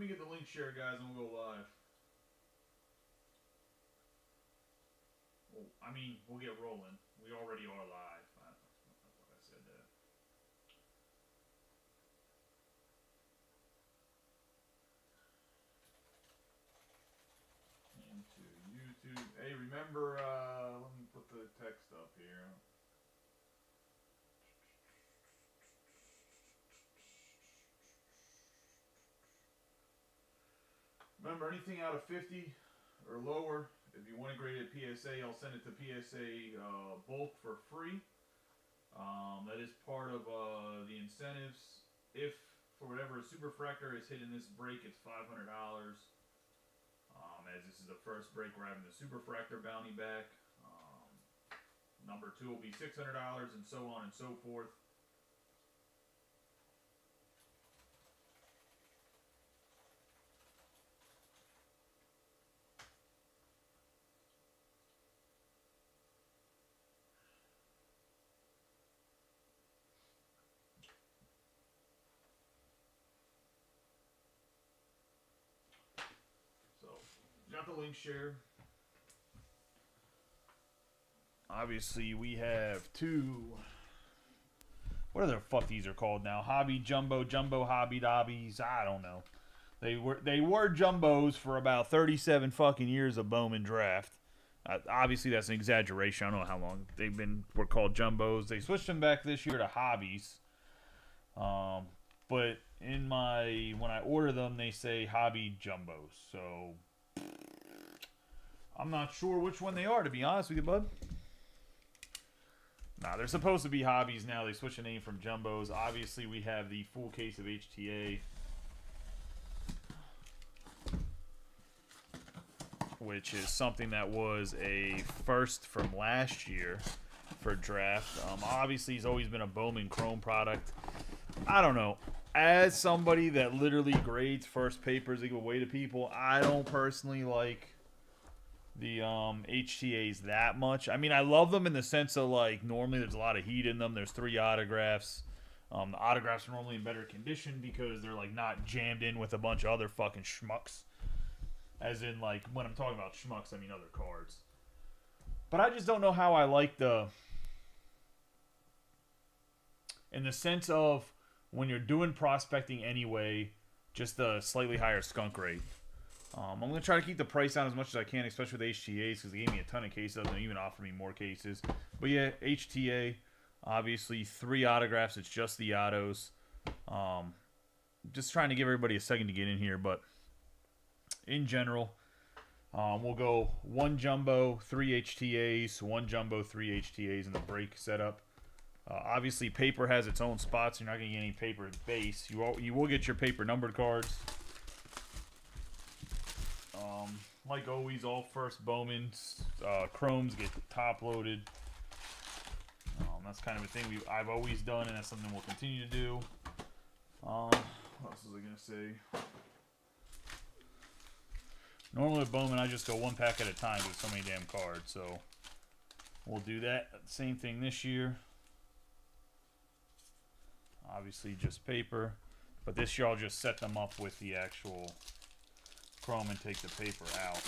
Let me get the link share, guys, and we'll go live. Well, I mean, we'll get rolling. We already are live. I thought I said that. Into YouTube. Hey, remember, let me put the text up here. Remember, anything out of 50 or lower, if you want to grade it PSA, I'll send it to PSA bulk for free. That is part of the incentives. If, for whatever, a superfractor is hitting this break, it's $500. As this is the first break, we're having the superfractor bounty back. Number 2 will be $600, and so on and so forth. Got the link share. Obviously, we have 2. What the fuck these are called now? Hobby Jumbo, Jumbo Hobby Dobbies. I don't know. They were jumbos for about 37 fucking years of Bowman draft. Obviously, that's an exaggeration. I don't know how long were called jumbos. They switched them back this year to hobbies. But when I order them, they say Hobby Jumbos. So I'm not sure which one they are, to be honest with you, bud. Nah, they're supposed to be hobbies now. They switched the name from Jumbos. Obviously, we have the full case of HTA, which is something that was a first from last year for draft. Obviously, he's always been a Bowman Chrome product. I don't know. As somebody that literally grades first papers they give away to people, I don't personally like the HTAs that much. I mean, I love them in the sense of, like, normally there's a lot of heat in them. There's 3 autographs. The autographs are normally in better condition because they're, like, not jammed in with a bunch of other fucking schmucks. As in, like, when I'm talking about schmucks, I mean other cards. But I just don't know how I like in the sense of when you're doing prospecting anyway, just the slightly higher skunk rate. I'm going to try to keep the price down as much as I can, especially with HTAs, because they gave me a ton of cases. They even offer me more cases. But yeah, HTA, obviously 3 autographs. It's just the autos. Just trying to give everybody a second to get in here. But in general, we'll go 1 jumbo, 3 HTAs, 1 jumbo, 3 HTAs in the break setup. Obviously, paper has its own spots. You're not going to get any paper base. You will get your paper numbered cards. Like always, all first Bowmans, Chromes get top loaded. That's kind of a thing I've always done, and that's something we'll continue to do. What else was I going to say? Normally with Bowman, I just go 1 pack at a time with so many damn cards. So we'll do that. Same thing this year. Obviously just paper. But this year I'll just set them up with the actual Chrome and take the paper out.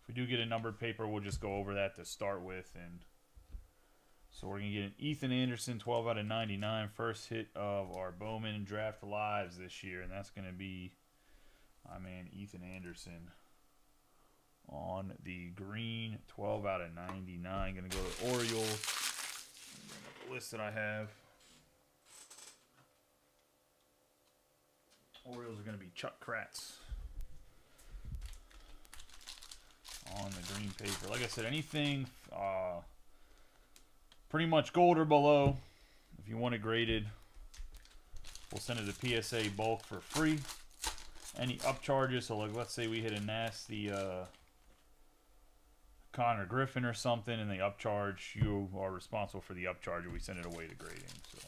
If we do get a numbered paper, we'll just go over that to start with. And so we're going to get an Ethan Anderson 12 out of 99. First hit of our Bowman Draft Lives this year. And that's going to be my man Ethan Anderson on the green 12 out of 99. Going to go to Orioles. The list that I have. Orioles are going to be Chuck Kratz on the green paper. Like I said, anything pretty much gold or below, if you want it graded, we'll send it to PSA bulk for free. Any upcharges, so like let's say we hit a nasty Connor Griffin or something and they upcharge, you are responsible for the upcharge, we send it away to grading. So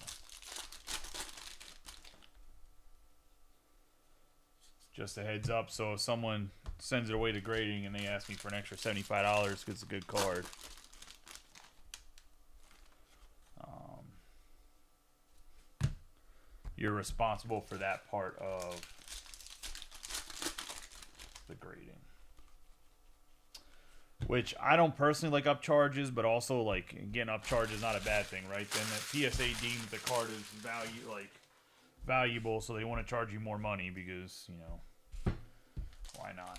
just a heads up, so if someone sends it away to grading and they ask me for an extra $75 because it's a good card, you're responsible for that part of the grading. Which I don't personally like upcharges, but also like getting upcharge is not a bad thing, right? Then the PSA deems the card is valuable, so they want to charge you more money because, you know, why not?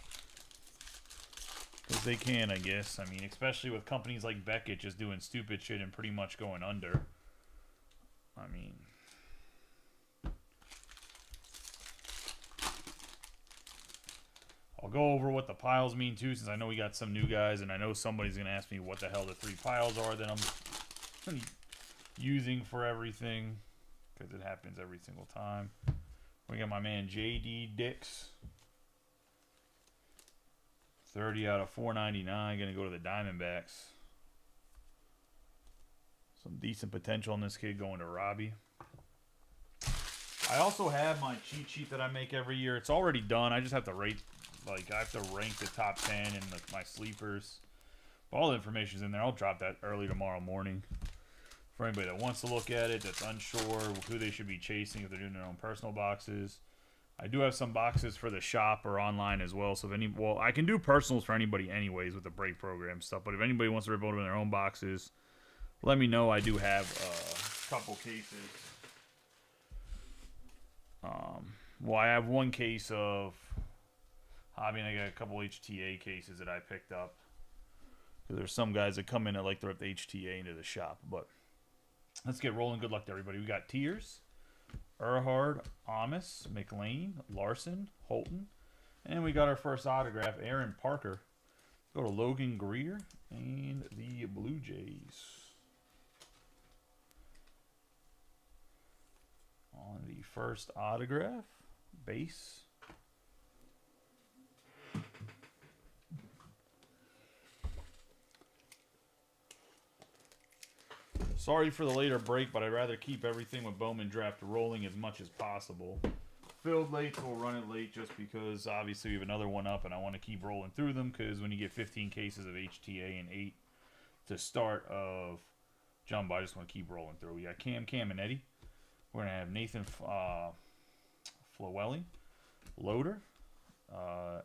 Because they can, I guess. I mean, especially with companies like Beckett just doing stupid shit and pretty much going under. I mean, I'll go over what the piles mean too, since I know we got some new guys, and I know somebody's going to ask me what the hell the 3 piles are that I'm using for everything, because it happens every single time. We got my man JD Dix. 30 out of 499. Going to go to the Diamondbacks. Some decent potential in this kid going to Robbie. I also have my cheat sheet that I make every year. It's already done. I just have to rate, like, I have to rank the top 10 and my sleepers. All the information's in there. I'll drop that early tomorrow morning. For anybody that wants to look at it, that's unsure who they should be chasing if they're doing their own personal boxes. I do have some boxes for the shop or online as well. So if well, I can do personals for anybody anyways with the break program stuff. But if anybody wants to rip open their own boxes, let me know. I do have a couple cases. Well, I have one case of hobby, and I got a couple HTA cases that I picked up. There's some guys that come in that like to rip the HTA into the shop. But let's get rolling. Good luck to everybody. We got Tiers, Erhard, Amos, McLean, Larson, Holton. And we got our first autograph, Aaron Parker. Let's go to Logan Greer and the Blue Jays. On the first autograph, base. Sorry for the later break, but I'd rather keep everything with Bowman Draft rolling as much as possible. Filled late, we'll run it late just because obviously we have another one up and I want to keep rolling through them, because when you get 15 cases of HTA and 8 to start of Jumbo, I just want to keep rolling through. We got Cam, and Eddie. We're going to have Nathan Flowelly, Loader,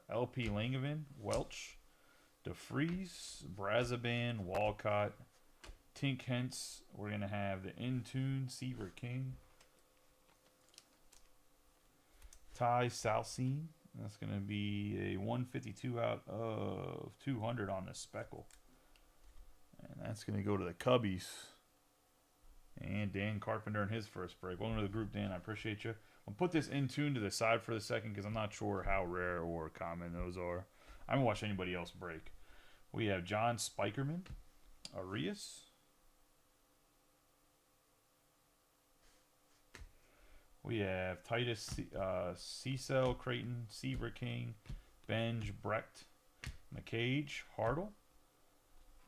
LP Langevin, Welch, DeFreeze, Brazaban, Walcott, Tink Hentz. We're going to have the Intune, Seaver King, Ty Salcine. That's going to be a 152 out of 200 on the Speckle. And that's going to go to the Cubbies. And Dan Carpenter in his first break. Welcome to the group, Dan. I appreciate you. I'll put this Intune to the side for the second because I'm not sure how rare or common those are. I haven't watched anybody else break. We have John Spikerman, Arias. We have Titus Cecil, Creighton, Seaver King, Benj, Brecht, McCage, Hartle,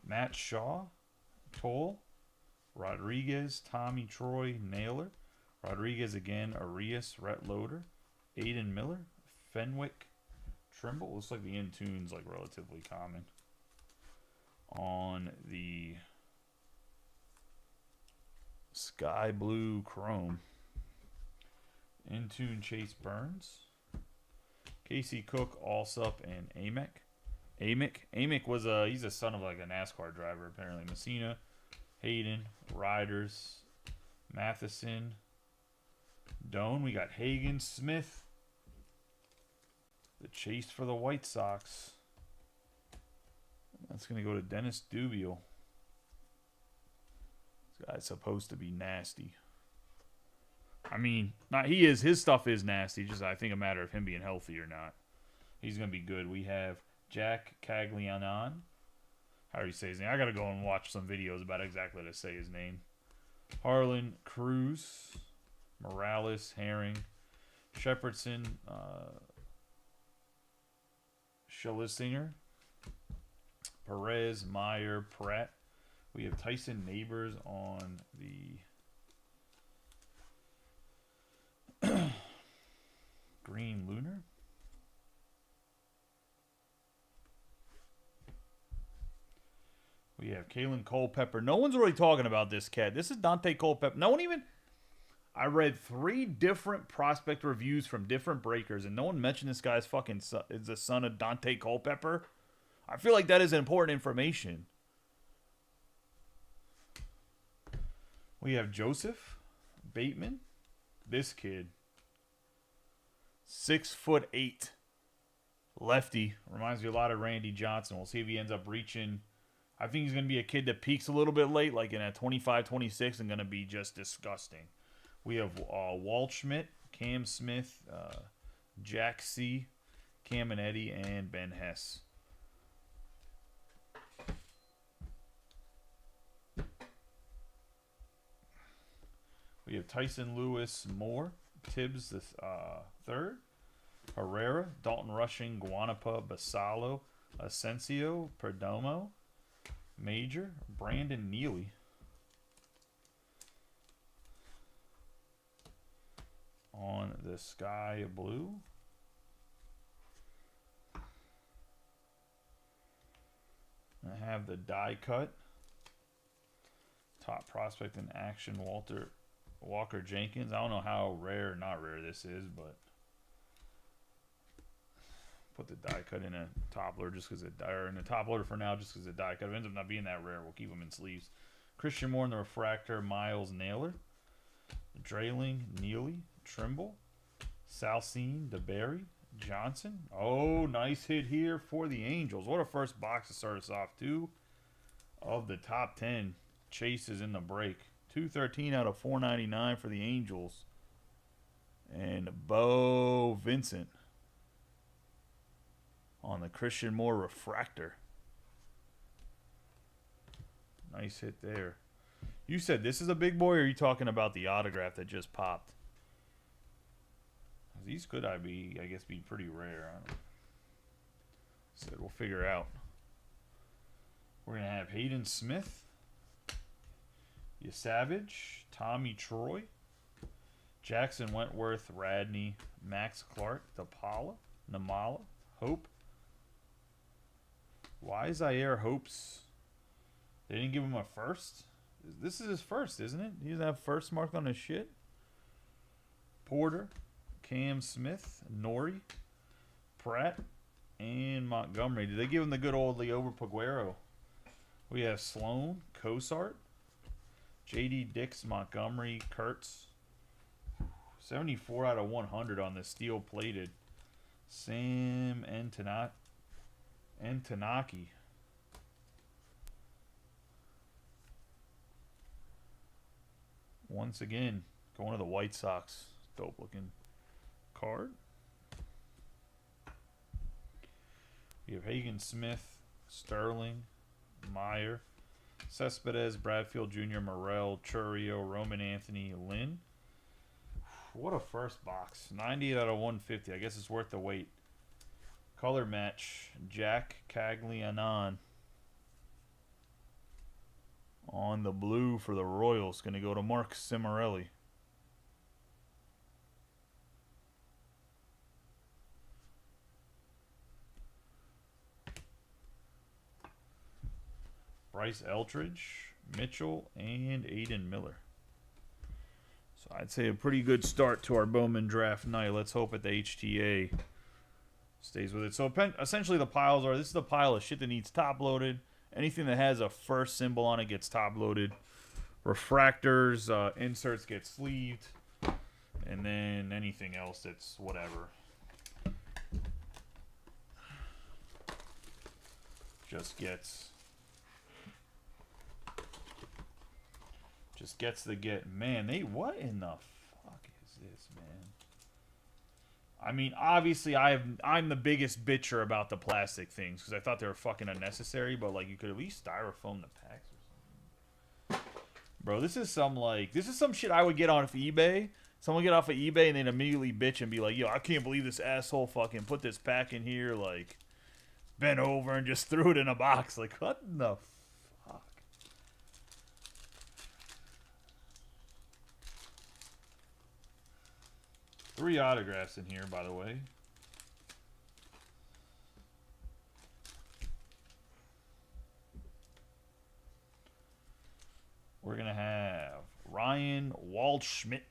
Matt Shaw, Toll, Rodriguez, Tommy Troy, Naylor, Rodriguez again, Arias, Rhett Loader, Aiden Miller, Fenwick, Trimble. Looks like the Intune's like relatively common. On the Sky Blue Chrome, Intune Chase Burns, Casey Cook, Alsup, and Amick was he's a son of like a NASCAR driver apparently. Messina, Hayden, Riders, Matheson, Doan. We got Hagen, Smith, the chase for the White Sox. That's going to go to Dennis Dubiel. This guy's supposed to be nasty. I mean, not he is. His stuff is nasty. Just I think a matter of him being healthy or not. He's going to be good. We have Jack Caglianon. How do you say his name? I got to go and watch some videos about exactly how to say his name. Harlan Cruz, Morales, Herring, Shepherdson, Schlesinger, Perez, Meyer, Pratt. We have Tyson Neighbors on the Green Lunar. We have Kalen Culpepper. No one's really talking about this cat. This is Dante Culpepper. No one even... I read 3 different prospect reviews from different breakers, and no one mentioned this guy's fucking son, is the son of Dante Culpepper. I feel like that is important information. We have Joseph Bateman. This kid. 6'8". Lefty. Reminds me a lot of Randy Johnson. We'll see if he ends up reaching. I think he's going to be a kid that peaks a little bit late, like in a 25, 26, and going to be just disgusting. We have Waldschmidt, Cam Smith, Jack C., Caminetti, and Ben Hess. We have Tyson Lewis Moore, Tibbs the third, Herrera, Dalton Rushing, Guanapa, Basalo, Asensio, Perdomo, Major, Brandon Neely. On the sky blue. I have the die cut. Top prospect in action, Walker Jenkins. I don't know how rare or not rare this is, but put the die cut in a top loader just because or in a top loader for now, just because the die cut. If it ends up not being that rare, we'll keep them in sleeves. Christian Moore in the refractor, Miles Naylor, Drayling, Neely, Trimble, Salcine, DeBerry, Johnson. Oh, nice hit here for the Angels. What a first box to start us off. 2 of the top 10 chases in the break. 213 out of 499 for the Angels. And Bo Vincent on the Christian Moore refractor. Nice hit there. You said this is a big boy, or are you talking about the autograph that just popped? These could I guess be pretty rare. I don't know. So we'll figure out. We're going to have Hayden Smith, Savage, Tommy Troy, Jackson Wentworth, Radney, Max Clark, DePaula, Namala, Hope. Why is Zaire Hope's? They didn't give him a first? This is his first, isn't it? He doesn't have first marked on his shit. Porter, Cam Smith, Nori, Pratt, and Montgomery. Did they give him the good old Liober Peguero? We have Sloan, Cosart, J.D. Dix, Montgomery, Kurtz. 74 out of 100 on the steel plated. Sam Antonaki. Once again, going to the White Sox. Dope looking card. We have Hagen Smith, Sterling, Meyer, Cespedes, Bradfield Jr., Morel, Churio, Roman Anthony, Lynn. What a first box. 98 out of 150. I guess it's worth the wait. Color match, Jack Caglianon. On the blue for the Royals. Going to go to Mark Cimarelli. Bryce Eltridge, Mitchell, and Aiden Miller. So I'd say a pretty good start to our Bowman draft night. Let's hope that the HTA stays with it. So essentially the piles are, this is the pile of shit that needs top loaded. Anything that has a first symbol on it gets top loaded. Refractors, inserts get sleeved. And then anything else that's whatever. Just gets the get. Man, what in the fuck is this, man? I mean, obviously, I'm the biggest bitcher about the plastic things because I thought they were fucking unnecessary. But like, you could at least styrofoam the packs or something. Bro, this is some shit I would get off eBay. Someone get off of eBay and then immediately bitch and be like, yo, I can't believe this asshole fucking put this pack in here, like, bent over and just threw it in a box. Like, what in the fuck? Three autographs in here, by the way. We're going to have Ryan Waldschmidt,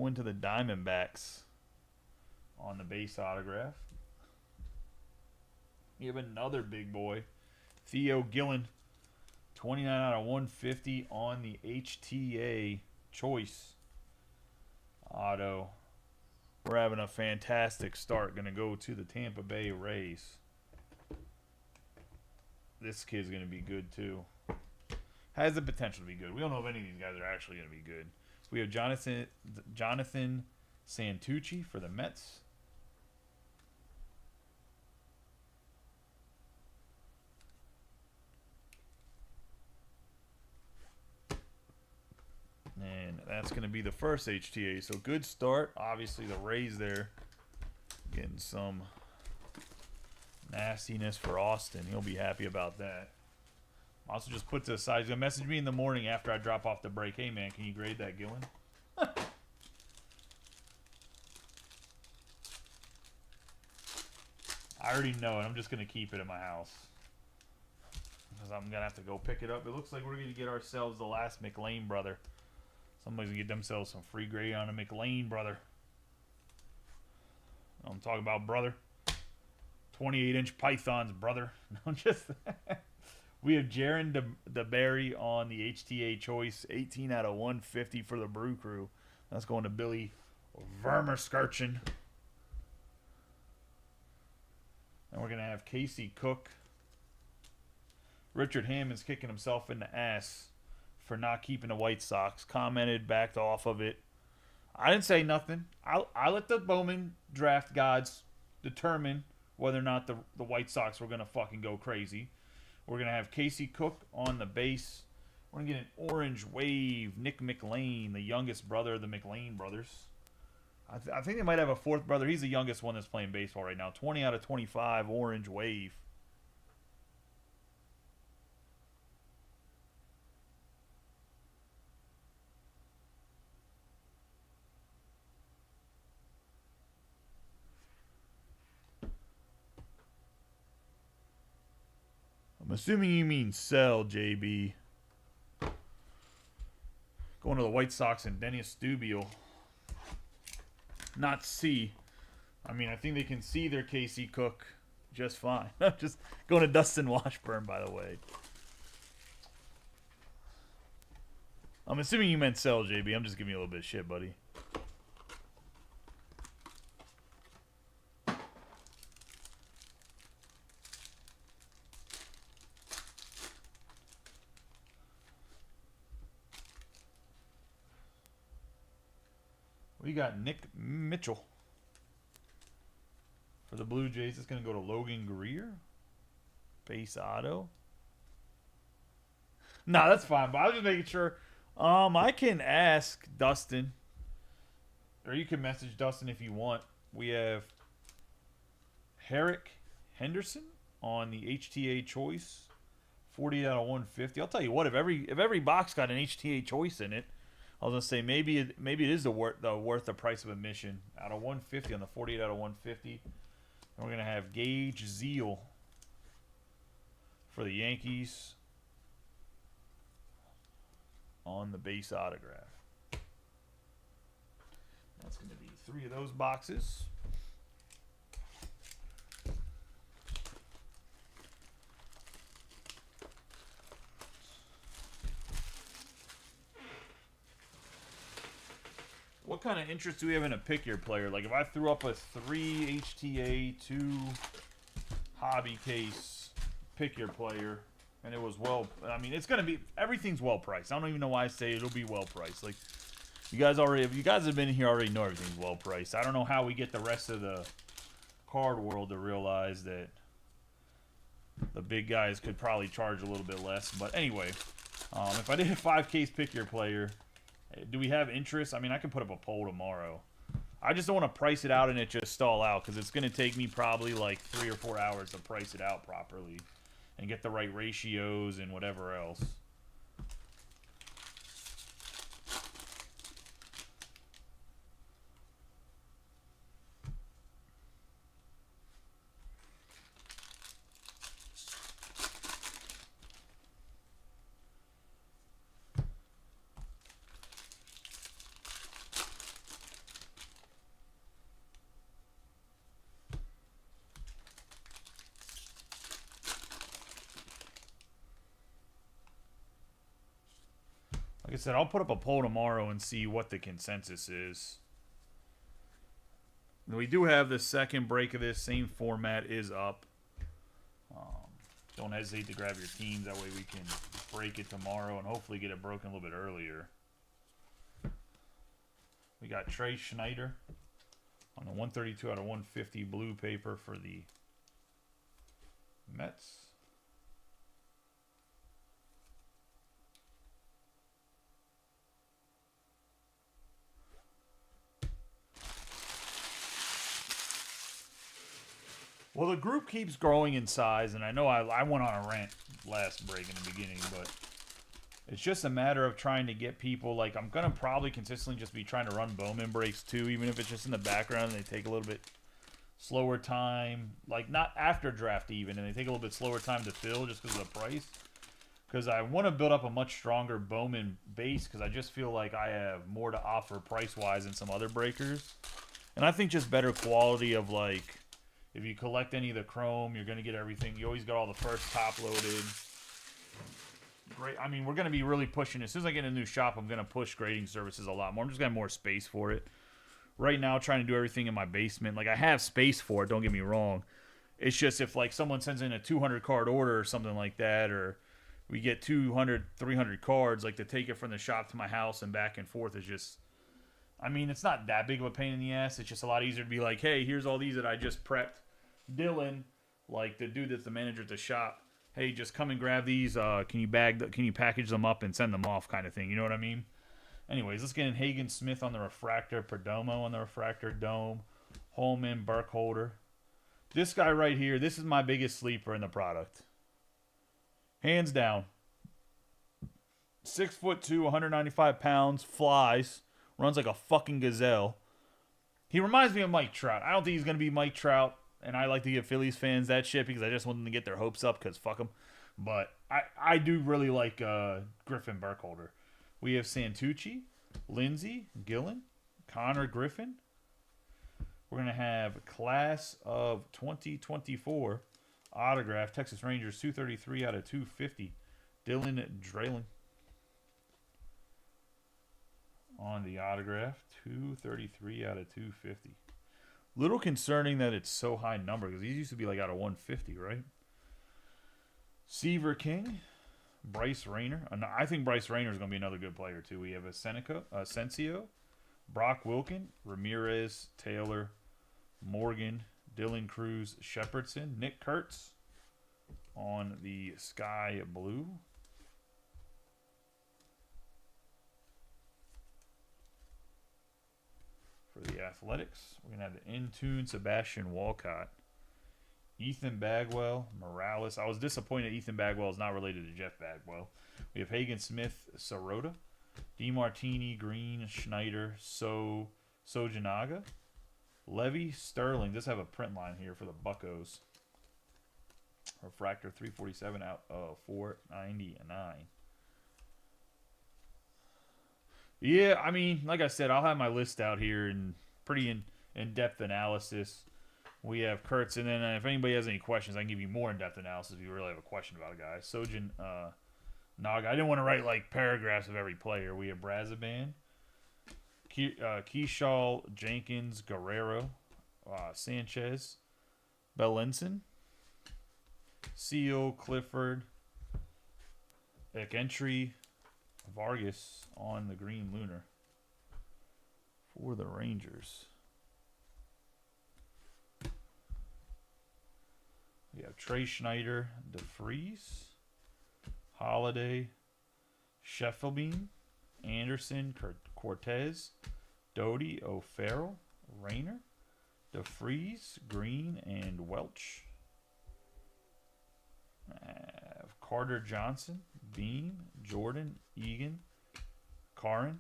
Going to the Diamondbacks on the base autograph. We have another big boy. Theo Gillen. 29 out of 150 on the HTA choice auto. We're having a fantastic start. Going to go to the Tampa Bay Rays. This kid's going to be good too. Has the potential to be good. We don't know if any of these guys are actually going to be good. We have Jonathan Santucci for the Mets. And that's going to be the first HTA. So good start. Obviously the Rays there getting some nastiness for Austin. He'll be happy about that. Also just put to the side. He's going to message me in the morning after I drop off the break. Hey, man, can you grade that Gillen? I already know it. I'm just going to keep it in my house. Because I'm going to have to go pick it up. It looks like we're going to get ourselves the last McLean brother. Somebody's going to get themselves some free grade on a McLean brother. I'm talking about brother. 28-inch pythons, brother. No, just we have Jaron DeBerry on the HTA choice. 18 out of 150 for the Brew Crew. That's going to Billy Vermerskarchen. And we're going to have Casey Cook. Richard Hammond's kicking himself in the ass for not keeping the White Sox. Commented, backed off of it. I didn't say nothing. I let the Bowman draft gods determine whether or not the White Sox were going to fucking go crazy. We're going to have Casey Cook on the base. We're going to get an orange wave. Nick McLean, the youngest brother of the McLean brothers. I think they might have a fourth brother. He's the youngest one that's playing baseball right now. 20 out of 25, orange wave. I'm assuming you mean sell, JB. Going to the White Sox and Dennis Stubio. Not C. I mean, I think they can see their Casey Cook just fine. Just going to Dustin Washburn, by the way. I'm assuming you meant sell, JB. I'm just giving you a little bit of shit, buddy. We got Nick Mitchell for the Blue Jays. It's going to go to Logan Greer. Base auto. No, that's fine, but I was just making sure. I can ask Dustin, or you can message Dustin if you want. We have Herrick Henderson on the HTA choice. 40 out of 150. I'll tell you what, if every box got an HTA choice in it, I was gonna say maybe it is worth the price of admission. Out of 150 on the 48 out of 150. And we're gonna have Gage Zeal for the Yankees on the base autograph. That's gonna be 3 of those boxes. What kind of interest do we have in a pick your player? Like if I threw up a 3 HTA, 2 hobby case pick your player, and it was I mean, it's gonna be, everything's well priced. I don't even know why I say it'll be well priced. Like if you guys have been here already know everything's well priced. I don't know how we get the rest of the card world to realize that the big guys could probably charge a little bit less. But anyway, if I did a 5 case pick your player. Do we have interest? I mean, I can put up a poll tomorrow. I just don't want to price it out and it just stall out because it's going to take me probably like 3 or 4 hours to price it out properly and get the right ratios and whatever else. Like I said, I'll put up a poll tomorrow and see what the consensus is. We do have the second break of this. Same format is up. Don't hesitate to grab your teams. That way we can break it tomorrow and hopefully get it broken a little bit earlier. We got Trey Schneider on the 132 out of 150 blue paper for the Mets. Well, the group keeps growing in size, and I know I went on a rant last break in the beginning, but it's just a matter of trying to get people, like, I'm going to probably consistently just be trying to run Bowman breaks too, even if it's just in the background and they take a little bit slower time, like not after draft even, and they take a little bit slower time to fill just because of the price. Because I want to build up a much stronger Bowman base because I just feel like I have more to offer price-wise than some other breakers. And I think just better quality of, like, if you collect any of the chrome, you're going to get everything. You always got all the first top-loaded. Great. I mean, we're going to be really pushing. As soon as I get a new shop, I'm going to push grading services a lot more. I'm just going to have more space for it. Right now, trying to do everything in my basement. Like, I have space for it, don't get me wrong. It's just if, like, someone sends in a 200-card order or something like that, or we get 200, 300 cards, like, to take it from the shop to my house and back and forth is just... I mean, it's not that big of a pain in the ass. It's just a lot easier to be like, hey, here's all these that I just prepped. Dylan, like the dude that's the manager at the shop, hey, just come and grab these. Can you package them up and send them off, kind of thing. You know what I mean? Anyways, let's get in Hagen Smith on the refractor, Perdomo on the refractor, Dome, Holman, Burkholder. This guy right here, this is my biggest sleeper in the product. Hands down. 6'2", 195 pounds, flies, runs like a fucking gazelle. He reminds me of Mike Trout. I don't think he's going to be Mike Trout. And I like to give Phillies fans that shit because I just want them to get their hopes up because fuck them. But I do really like Griffin Burkholder. We have Santucci, Lindsey, Gillen, Connor Griffin. We're going to have class of 2024 autograph, Texas Rangers, 233 out of 250. Dylan Drayling on the autograph, 233 out of 250. Little concerning that it's so high number because these used to be like out of 150, right? Seaver King, Bryce Rayner. I think Bryce Rayner is going to be another good player too. We have Asensio, Brock Wilken, Ramirez, Taylor, Morgan, Dylan Cruz, Shepherdson, Nick Kurtz on the sky blue. For the Athletics, we're going to have the Intune, Sebastian Walcott, Ethan Bagwell, Morales. I was disappointed Ethan Bagwell is not related to Jeff Bagwell. We have Hagen Smith, Sirota, DeMartini, Green, Schneider, Sojanaga, Levy, Sterling. Does have a print line here for the Buccos. Refractor 347 out of 499. Yeah, I mean, like I said, I'll have my list out here and pretty in-depth analysis. We have Kurtz, and then if anybody has any questions, I can give you more in-depth analysis if you really have a question about a guy. Sojin Naga. I didn't want to write, like, paragraphs of every player. We have Brazaban, Keyshaw, Jenkins, Guerrero, Sanchez, Bellinson, Seal, Clifford, Ekentry, Vargas on the green lunar for the Rangers. We have Trey Schneider, DeFries, Holiday, Scheffelbein, Anderson, Cortez, Doty, O'Farrell, Rayner, DeFries, Green, and Welch. Carter Johnson, Beam, Jordan, Egan, Caron,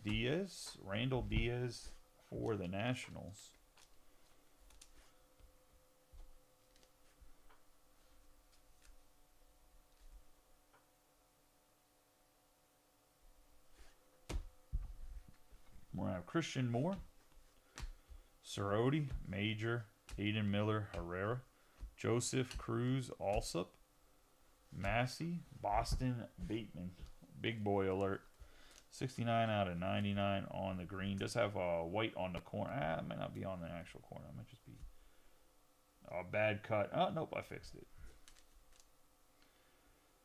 Diaz, Randall Diaz for the Nationals. We're going to have Christian Moore, Cerroti, Major, Aiden Miller, Herrera, Joseph Cruz, Alsop, Massey, Boston, Bateman. Big boy alert. 69 out of 99 on the green. Does have white on the corner. It might not be on the actual corner. It might just be a bad cut. Oh, nope, I fixed it.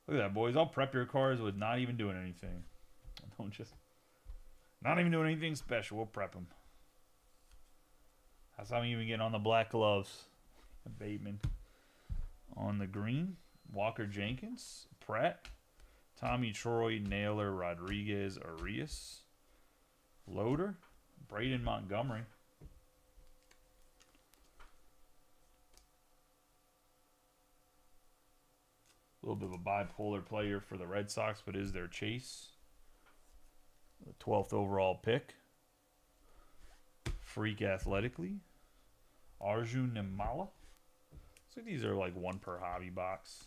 Look at that, boys. I'll prep your cards with not even doing anything. Don't just... Not even doing anything special. We'll prep them. That's how I'm even getting on the black gloves. Bateman. On the green, Walker Jenkins, Pratt, Tommy Troy, Naylor, Rodriguez, Arias, Loader, Braden Montgomery. A little bit of a bipolar player for the Red Sox, but is their chase. The 12th overall pick. Freak athletically. Arjun Nimala. So these are like one per hobby box.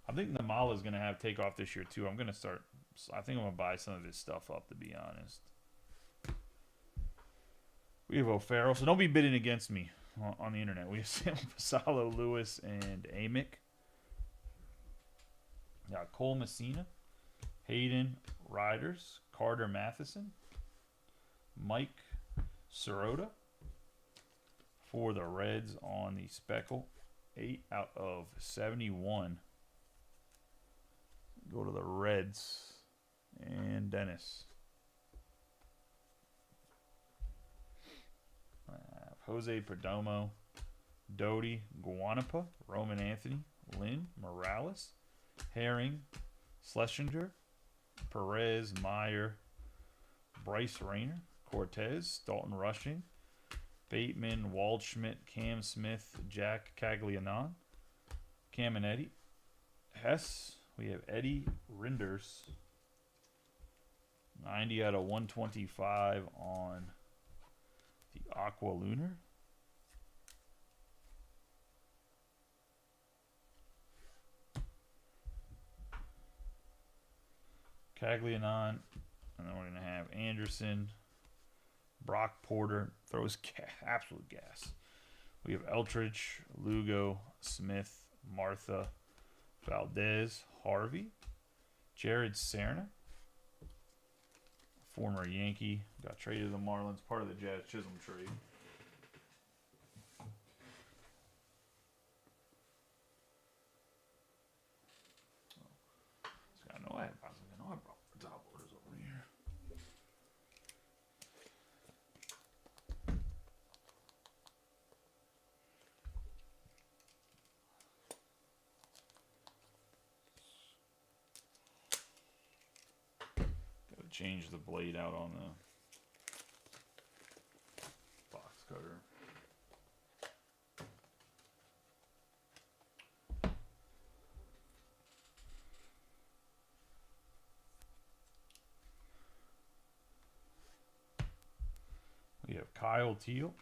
I think Nimala is going to have takeoff this year too. I think I'm going to buy some of his stuff up, to be honest. We have O'Farrell. So don't be bidding against me on the internet. We have Sam Pasalo, Lewis, and Amick. Got Cole Messina, Hayden Riders, Carter Matheson, Mike Sirota for the Reds on the Speckle. 8 out of 71. Go to the Reds. And Dennis. Jose Perdomo, Doty, Guanapa, Roman Anthony, Lynn, Morales, Herring, Schlesinger, Perez, Meyer, Bryce Rayner, Cortez, Dalton Rushing, Bateman, Waldschmidt, Cam Smith, Jack Caglianon, Caminetti, Hess. We have Eddie Rinders, 90 out of 125 on the Aqua Lunar. Caglianon, and then we're going to have Anderson, Brock Porter, throws absolute gas. We have Eltridge, Lugo, Smith, Martha, Valdez, Harvey, Jared Serna, former Yankee, got traded to the Marlins, part of the Jazz Chisholm trade. I know I brought the top orders over here. Gotta change the blade out on the box cutter. We have Kyle Teal,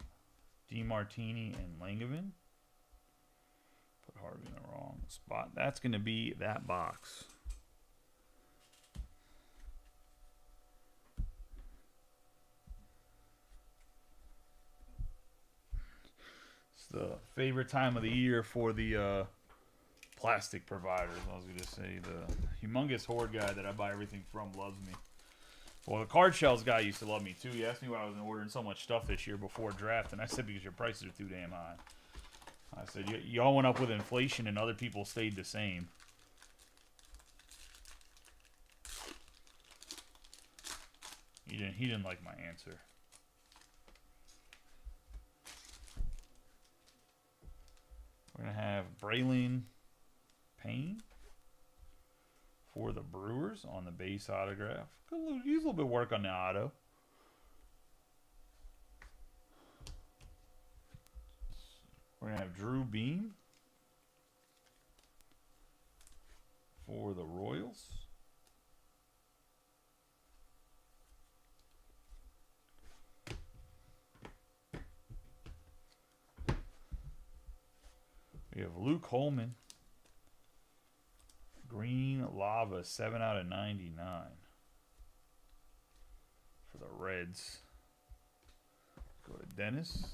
DeMartini, and Langevin. Put Harvey in the wrong spot. That's going to be that box. It's the favorite time of the year for the plastic providers. I was going to say the humongous horde guy that I buy everything from loves me. Well, the card shells guy used to love me too. He asked me why I was ordering so much stuff this year before draft, and I said because your prices are too damn high. I said y'all went up with inflation and other people stayed the same. He didn't like my answer. We're gonna have Braylon Payne for the Brewers on the base autograph. Use a little bit of work on the auto. We're going to have Drew Beam for the Royals. We have Luke Holman. Green Lava, 7 out of 99 for the Reds. Go to Dennis.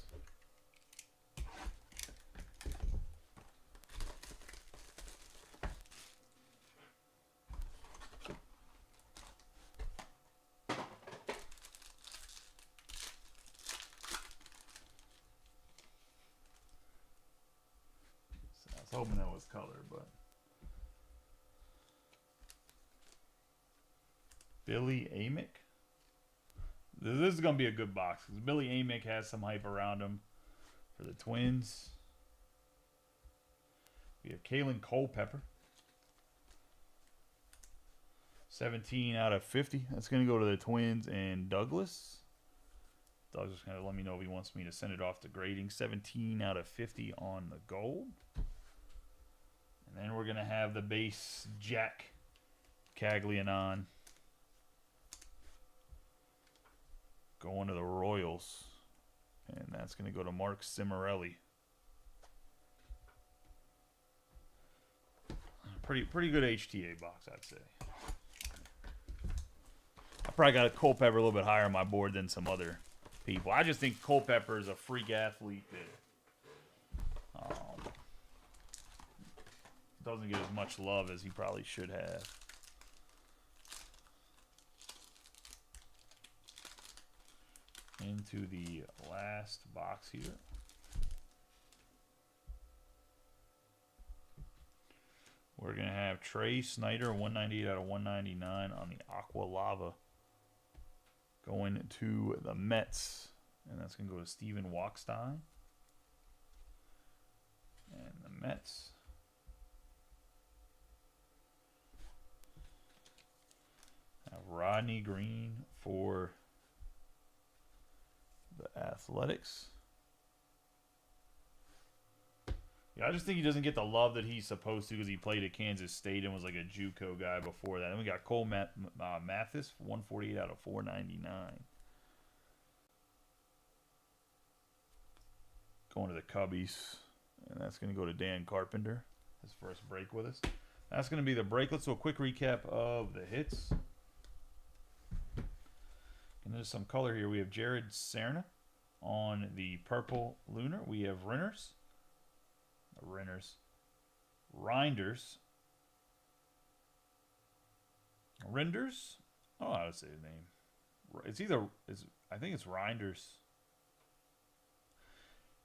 hoping that was color, but Billy Amick. This is gonna be a good box because Billy Amick has some hype around him for the Twins. We have Kalen Culpepper. 17 out of 50. That's going to go to the Twins and Douglas. Douglas is going to let me know if he wants me to send it off to grading. 17 out of 50 on the gold. And then we're going to have the base Jack Caglianon going to the Royals. And that's going to go to Mark Cimarelli. Pretty good HTA box, I'd say. I probably got Culpepper a little bit higher on my board than some other people. I just think Culpepper is a freak athlete that doesn't get as much love as he probably should have. Into the last box here. We're going to have Trey Snyder, 198 out of 199 on the Aqua Lava. Going to the Mets. And that's going to go to Steven Walkstein. And the Mets. Have Rodney Green for the Athletics. Yeah, I just think he doesn't get the love that he's supposed to because he played at Kansas State and was like a JUCO guy before that. Then we got Cole Mathis, 148 out of 499. Going to the Cubbies. And that's going to go to Dan Carpenter, his first break with us. That's going to be the break. Let's do a quick recap of the hits. And there's some color here. We have Jared Serna on the purple lunar. We have Rinders. Renders? I don't know how to say his name. It's either, I think it's Reinders.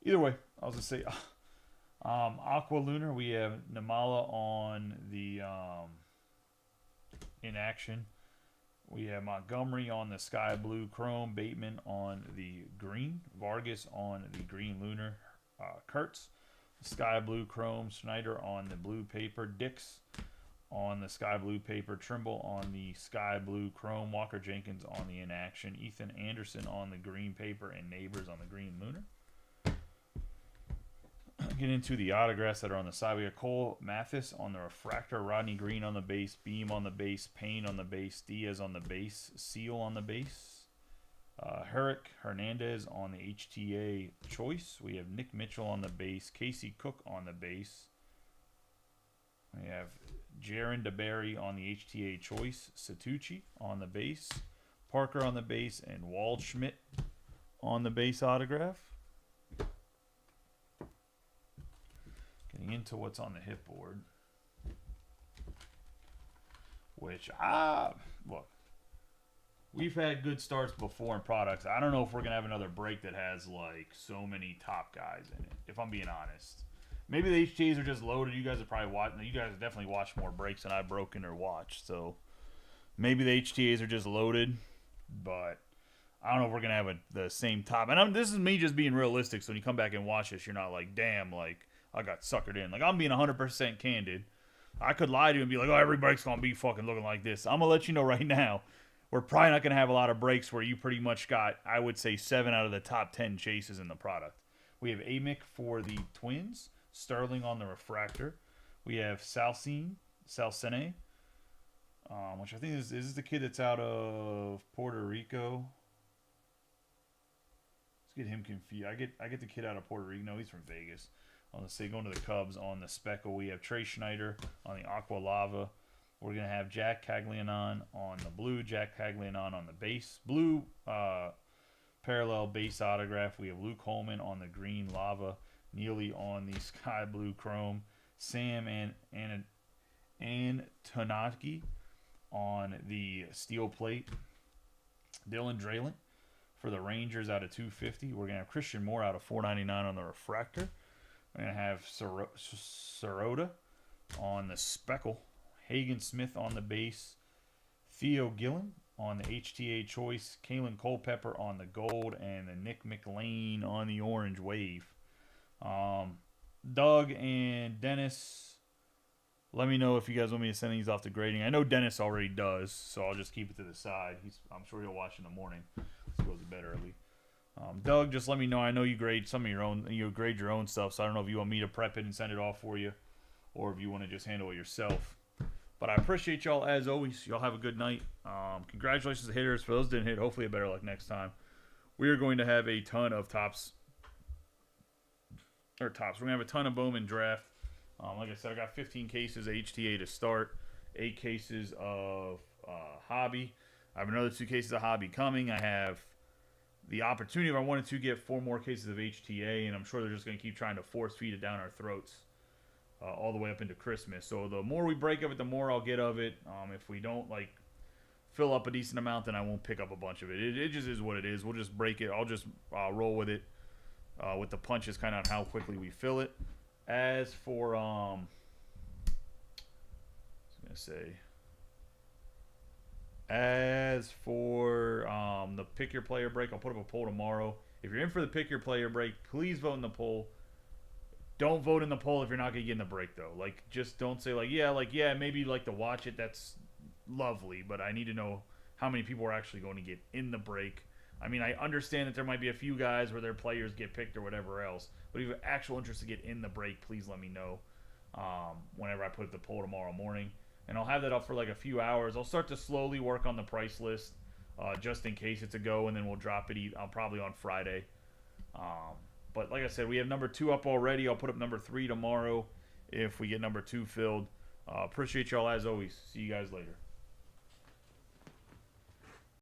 Either way, I was going to say Aqua Lunar. We have Namala on the in action. We have Montgomery on the sky blue chrome, Bateman on the green, Vargas on the green lunar, Kurtz sky blue chrome, Snyder on the blue paper, Dix on the sky blue paper, Trimble on the sky blue chrome, Walker Jenkins on the inaction, Ethan Anderson on the green paper, and Neighbors on the green lunar. Get into the autographs that are on the side. We have Cole Mathis on the refractor, Rodney Green on the base, Beam on the base, Payne on the base, Diaz on the base, Seal on the base, Herrick Hernandez on the HTA choice. We have Nick Mitchell on the base, Casey Cook on the base. We have Jaron DeBerry on the HTA choice, Satucci on the base, Parker on the base, and Waldschmidt on the base autograph. Getting into what's on the hit board, which look, we've had good starts before in products. I don't know if we're gonna have another break that has like so many top guys in it, if I'm being honest. Maybe the HTAs are just loaded. You guys are probably watching. You guys have definitely watched more breaks than I've broken or watched. So maybe the HTAs are just loaded, but I don't know if we're gonna have the same top. And this is me just being realistic. So when you come back and watch this, you're not like, damn, like I got suckered in. Like, I'm being 100% candid. I could lie to you and be like, oh, every break's going to be fucking looking like this. I'm going to let you know right now, we're probably not going to have a lot of breaks where you pretty much got, I would say, 7 out of the top 10 chases in the product. We have Amick for the Twins, Sterling on the refractor. We have Salcene, which I think is this the kid that's out of Puerto Rico? Let's get him confused. I get the kid out of Puerto Rico. No, he's from Vegas. On the going to the Cubs on the Speckle, we have Trey Schneider on the Aqua Lava. We're going to have Jack Caglianon on the blue, Jack Caglianon on the base. Blue parallel base autograph. We have Luke Holman on the green lava, Neely on the sky blue chrome, Sam and Antonaki on the steel plate, Dylan Draylen for the Rangers out of 250. We're going to have Christian Moore out of 499 on the refractor. We're going to have Sirota on the Speckle. Hagen Smith on the base. Theo Gillen on the HTA choice. Kalen Culpepper on the gold. And the Nick McLean on the orange wave. Doug and Dennis, let me know if you guys want me to send these off to grading. I know Dennis already does, so I'll just keep it to the side. I'm sure he'll watch in the morning. He goes to bed early. Doug, just let me know. I know you grade some of your own. You grade your own stuff, so I don't know if you want me to prep it and send it off for you, or if you want to just handle it yourself. But I appreciate y'all as always. Y'all have a good night. Congratulations to hitters. For those who didn't hit, hopefully a better luck next time. We are going to have a ton of tops. We're going to have a ton of Bowman draft. Like I said, I got 15 cases of HTA to start, 8 cases of hobby. I have another 2 cases of hobby coming. I have the opportunity, if I wanted to, get 4 more cases of HTA, and I'm sure they're just going to keep trying to force feed it down our throats all the way up into Christmas. So the more we break of it, the more I'll get of it. If we don't fill up a decent amount, then I won't pick up a bunch of it. It just is what it is. We'll just break it. I'll just roll with it. With the punches, kind of how quickly we fill it. As for the pick your player break, I'll put up a poll tomorrow. If you're in for the pick your player break, please vote in the poll. Don't vote in the poll if you're not gonna get in the break though. Just don't say yeah, maybe to watch it. That's lovely, but I need to know how many people are actually going to get in the break. I mean, I understand that there might be a few guys where their players get picked or whatever else, but if you have actual interest to get in the break, please let me know whenever I put up the poll tomorrow morning. And I'll have that up for a few hours. I'll start to slowly work on the price list just in case it's a go, and then we'll drop it probably on Friday. But like I said, we have number 2 up already. I'll put up number 3 tomorrow if we get number 2 filled. Appreciate y'all as always. See you guys later.